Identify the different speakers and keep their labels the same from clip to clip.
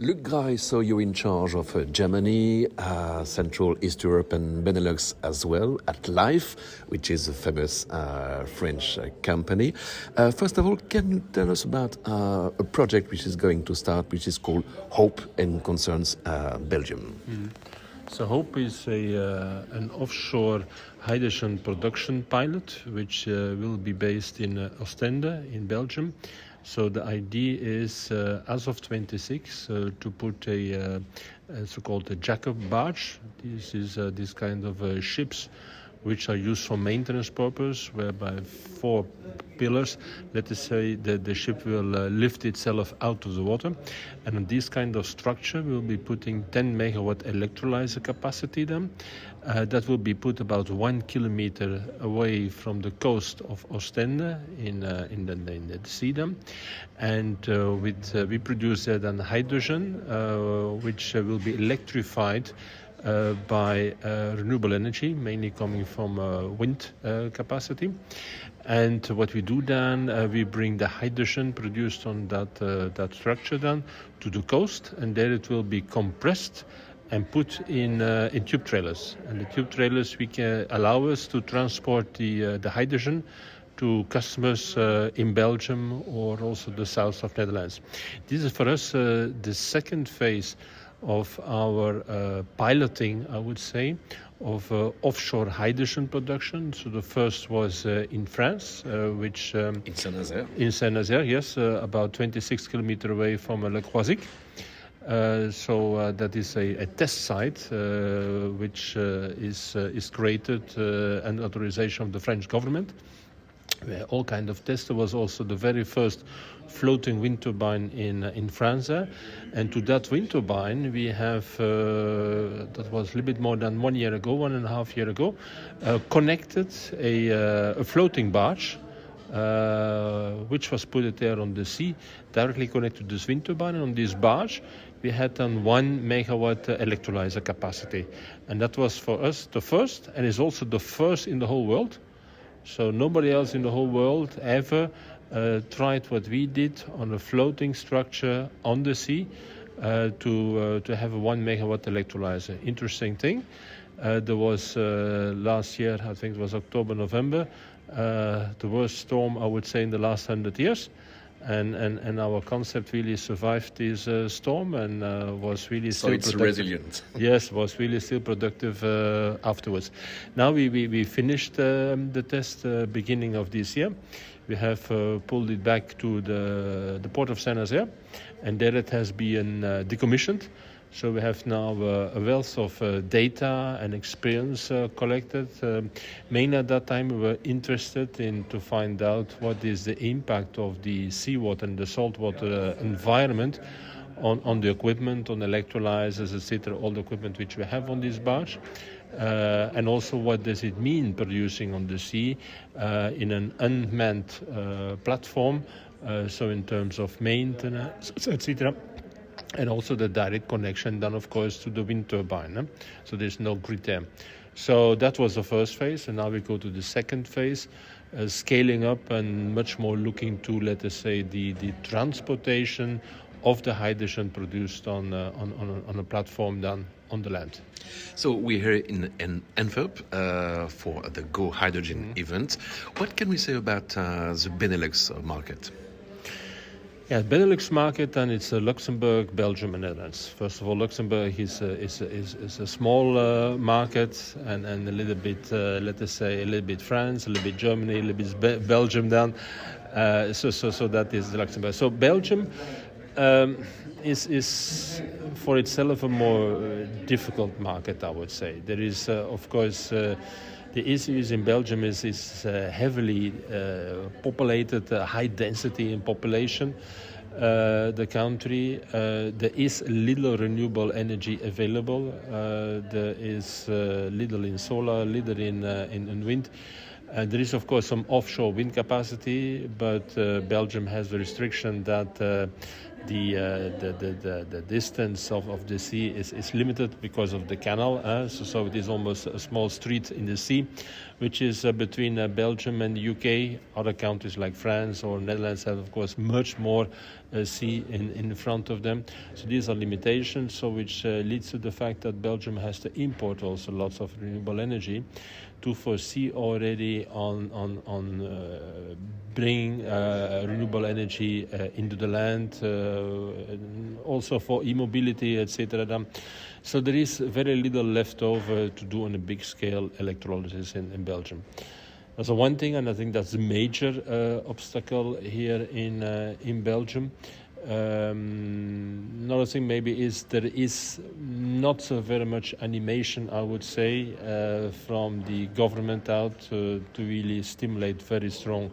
Speaker 1: Luc Graré, so you're in charge of Germany, Central East Europe and Benelux as well at Lhyfe, which is a famous French company. First of all, can you tell us about a project which is going to start, which is called Hope and concerns Belgium?
Speaker 2: So Hope is an offshore hydrogen production pilot, which will be based in Ostend in Belgium. So the idea is, as of 26, to put a so-called a jack-up barge. This is this kind of ships which are used for maintenance purpose, whereby 4 pillars, let us say that the ship will lift itself out of the water. And on this kind of structure, we'll be putting 10 megawatt electrolyzer capacity then. That will be put about 1 kilometer away from the coast of Ostend in the sea then. And we produce then hydrogen, which will be electrified by renewable energy, mainly coming from wind capacity. And what we do then, we bring the hydrogen produced on that structure then to the coast, and there it will be compressed and put in tube trailers. And the tube trailers can allow us to transport the hydrogen to customers in Belgium or also the south of Netherlands. This is for us the second phase of our piloting, I would say, of offshore hydrogen production. So the first was in France, which
Speaker 1: In Saint-Nazaire?
Speaker 2: In Saint-Nazaire, yes, about 26 kilometers away from Le Croisic. So that is a test site which is created and authorization of the French government. Where all kind of tests. There was also the very first floating wind turbine in France, and to that wind turbine we have that was a little bit more than 1 year ago, 1.5 years ago, connected a floating barge, which was put there on the sea, directly connected to this wind turbine. And on this barge we had then 1 megawatt electrolyzer capacity, and that was for us the first, and is also the first in the whole world. So nobody else in the whole world ever tried what we did on a floating structure on the sea to have a 1 megawatt electrolyzer. Interesting thing. There was last year, I think it was October, November, the worst storm, I would say, in the last 100 years. And our concept really survived this storm and was really
Speaker 1: So
Speaker 2: still
Speaker 1: it's
Speaker 2: productive.
Speaker 1: resilient.
Speaker 2: Yes, was really still productive afterwards. Now we finished the test beginning of this year. We have pulled it back to the port of Saint-Nazaire, and there it has been decommissioned. So we have now a wealth of data and experience collected. Mainly at that time we were interested in to find out what is the impact of the seawater and the saltwater environment on the equipment, on electrolyzers, etc., all the equipment which we have on this barge. And also what does it mean producing on the sea in an unmanned platform, so in terms of maintenance, etc., and also the direct connection then, of course, to the wind turbine. So there's no grid there. So that was the first phase, and now we go to the second phase, scaling up and much more looking to, let us say, the transportation of the hydrogen produced on a platform than on the land.
Speaker 1: So we're here in Antwerp for the Go Hydrogen event. What can we say about the Benelux market?
Speaker 2: Yeah, Benelux market, and it's Luxembourg, Belgium, and Netherlands. First of all, Luxembourg is a small market, and a little bit, let us say, a little bit France, a little bit Germany, a little bit Belgium down. So that is Luxembourg. So Belgium is for itself a more difficult market, I would say. There is, of course, the issue is in Belgium is heavily populated, high density in population. The country, there is little renewable energy available. There is little in solar, little in wind. There is, of course, some offshore wind capacity, but Belgium has the restriction that the distance of the sea is limited because of the canal. So it is almost a small street in the sea, which is between Belgium and the UK. Other countries like France or Netherlands have, of course, much more sea in front of them. So these are limitations, so which leads to the fact that Belgium has to import also lots of renewable energy to foresee already on bringing renewable energy into the land, also for e-mobility, etc. So there is very little left over to do on a big scale electrolysis in Belgium. That's one thing, and I think that's a major obstacle here in Belgium. Another thing maybe is there is not so very much animation, I would say, from the government out to really stimulate very strong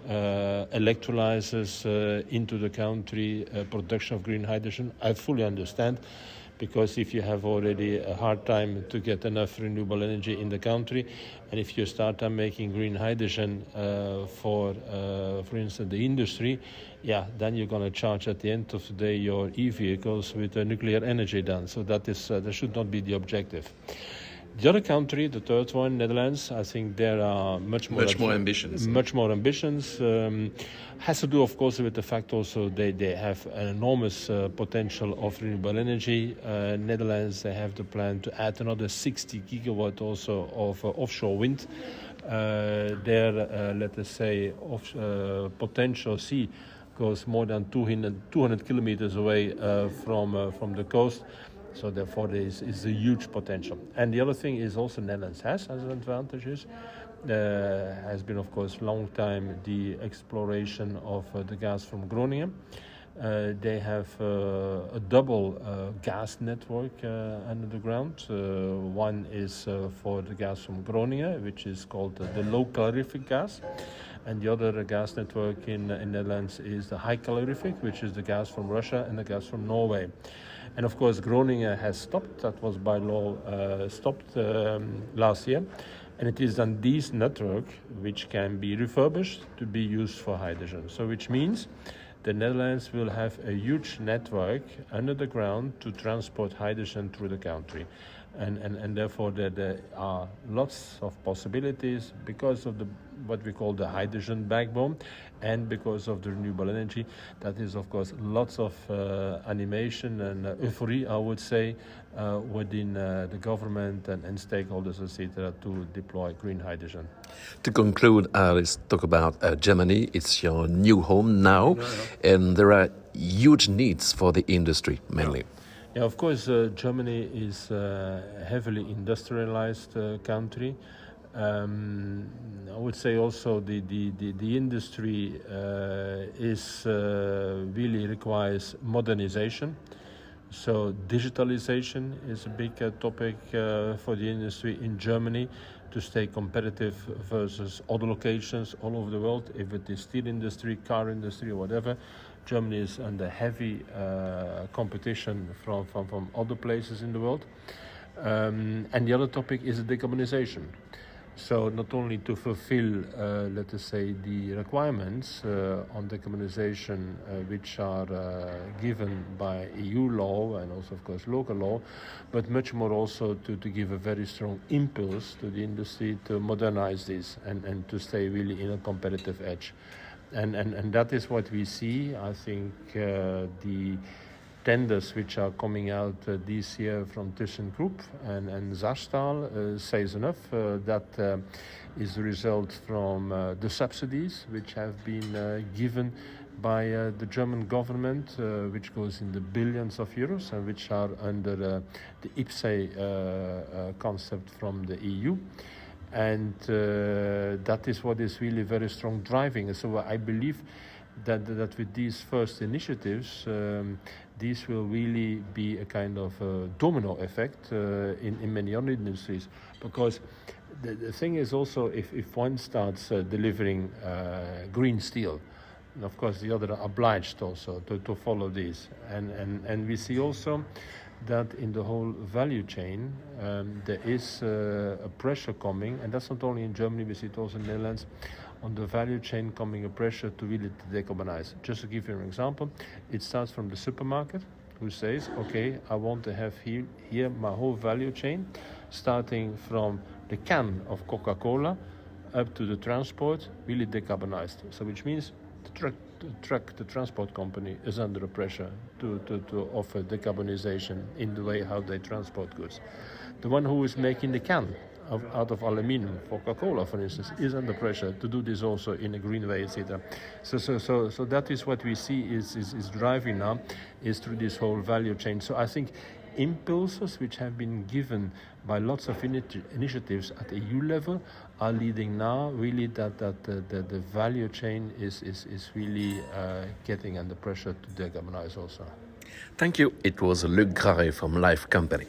Speaker 2: electrolyzers into the country, production of green hydrogen. I fully understand, because if you have already a hard time to get enough renewable energy in the country, and if you start making green hydrogen for instance, the industry, then you're going to charge at the end of the day your e-vehicles with nuclear energy done. So that should not be the objective. The other country, the third one, Netherlands, I think there are much more ambitions. Much more ambitions. Has to do, of course, with the fact also they have an enormous potential of renewable energy. Netherlands, they have the plan to add another 60 gigawatt also of offshore wind. Their, let us say, potential sea goes more than 200 kilometers away from the coast. So therefore, there is a huge potential. And the other thing is also Netherlands has advantages. Has been, of course, long time the exploration of the gas from Groningen. They have a double gas network under the ground. One is for the gas from Groningen, which is called the low calorific gas. And the other gas network in Netherlands is the high calorific, which is the gas from Russia and the gas from Norway. And of course, Groningen has stopped. That was by law stopped last year. And it is on this network which can be refurbished to be used for hydrogen. So which means the Netherlands will have a huge network under the ground to transport hydrogen through the country. And therefore there are lots of possibilities because of what we call the hydrogen backbone, and because of the renewable energy. That is, of course, lots of animation and euphoria, I would say, within the government and stakeholders, etc., to deploy green hydrogen.
Speaker 1: To conclude, let's talk about Germany. It's your new home now, and there are huge needs for the industry, mainly.
Speaker 2: Yeah, of course, Germany is a heavily industrialized country. I would say also the industry really requires modernization. So digitalization is a big topic for the industry in Germany to stay competitive versus other locations all over the world. If it is steel industry, car industry, or whatever, Germany is under heavy competition from other places in the world. And the other topic is decarbonization. So not only to fulfill, let us say, the requirements on decarbonization which are given by EU law and also, of course, local law, but much more also to give a very strong impulse to the industry to modernize this and to stay really in a competitive edge. And that is what we see. I think the tenders which are coming out this year from ThyssenKrupp and Saarstahl says enough. That is the result from the subsidies which have been given by the German government, which goes in the billions of euros and which are under the IPCEI concept from the EU. And that is what is really very strong driving. So I believe that with these first initiatives, these will really be a kind of domino effect in many other industries. Because the thing is also, if one starts delivering green steel, and of course the other are obliged also to follow this. And we see also that in the whole value chain there is a pressure coming, and that's not only in Germany, we see it also in the Netherlands, on the value chain coming a pressure to really decarbonize. Just to give you an example, it starts from the supermarket, who says, okay, I want to have here my whole value chain, starting from the can of Coca-Cola up to the transport, really decarbonized. So which means the transport company is under pressure to offer decarbonization in the way how they transport goods. The one who is making the can out of aluminium, for Coca-Cola, for instance, is under pressure to do this also in a green way, etc. So that is what we see is driving now, is through this whole value chain. So I think impulses which have been given by lots of initiatives at EU level are leading now really that the value chain is really getting under pressure to decarbonize also.
Speaker 1: Thank you. It was Luc Graré from Lhyfe company.